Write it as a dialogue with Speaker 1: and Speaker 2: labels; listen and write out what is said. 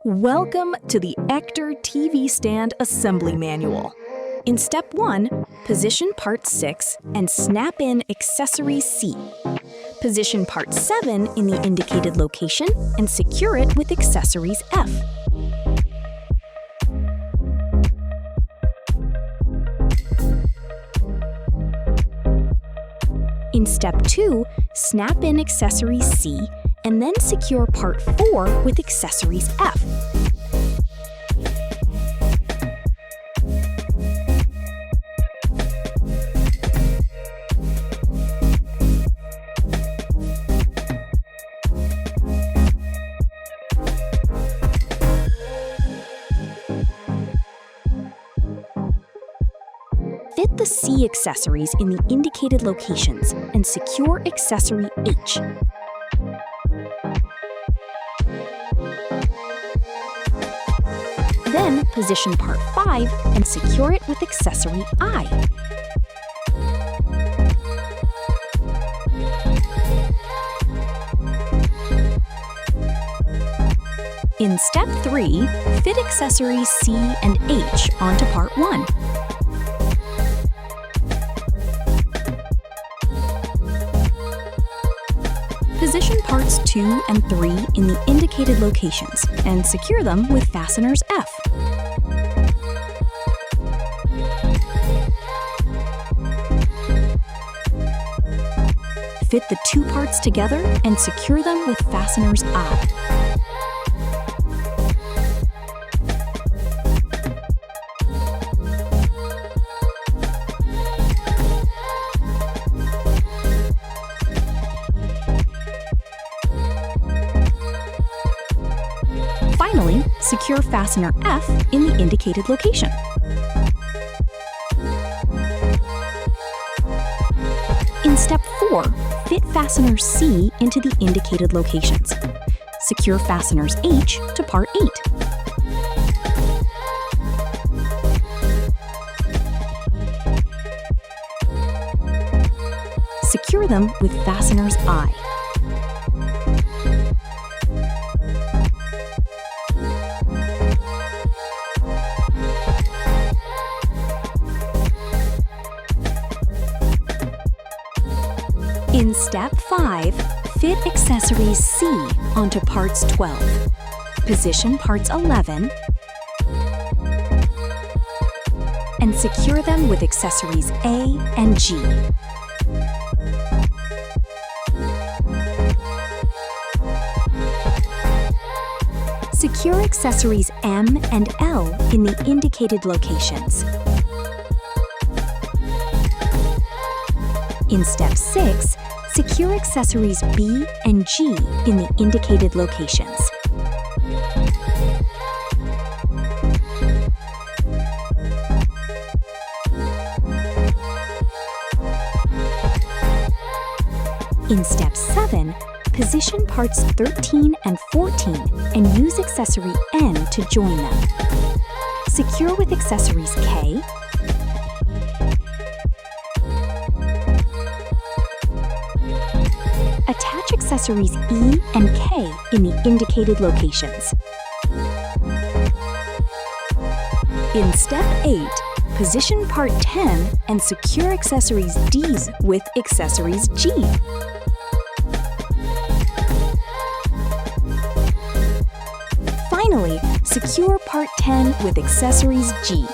Speaker 1: Welcome to the ECTOR TV Stand Assembly Manual. In Step 1, position Part 6 and snap in accessory C. Position Part 7 in the indicated location and secure it with accessories F. In Step 2, snap in accessory C and then secure Part 4 with accessories F. Fit the C accessories in the indicated locations and secure accessory H. Then position Part 5 and secure it with accessory I. In Step 3, fit accessories C and H onto Part 1. Position Parts 2 and 3 in the indicated locations and secure them with fasteners F. Fit the two parts together and secure them with fasteners I. Finally, secure fastener F in the indicated location. In Step 4, fit fastener C into the indicated locations. Secure fasteners H to Part 8. Secure them with fasteners I. In Step 5, fit accessories C onto Parts 12. Position Parts 11 and secure them with accessories A and G. Secure accessories M and L in the indicated locations. In Step 6, secure accessories B and G in the indicated locations. In Step 7, position Parts 13 and 14 and use accessory N to join them. Secure with accessories K, attach accessories E and K in the indicated locations. In Step 8, position Part 10 and secure accessories D's with accessories G. Finally, secure Part 10 with accessories G.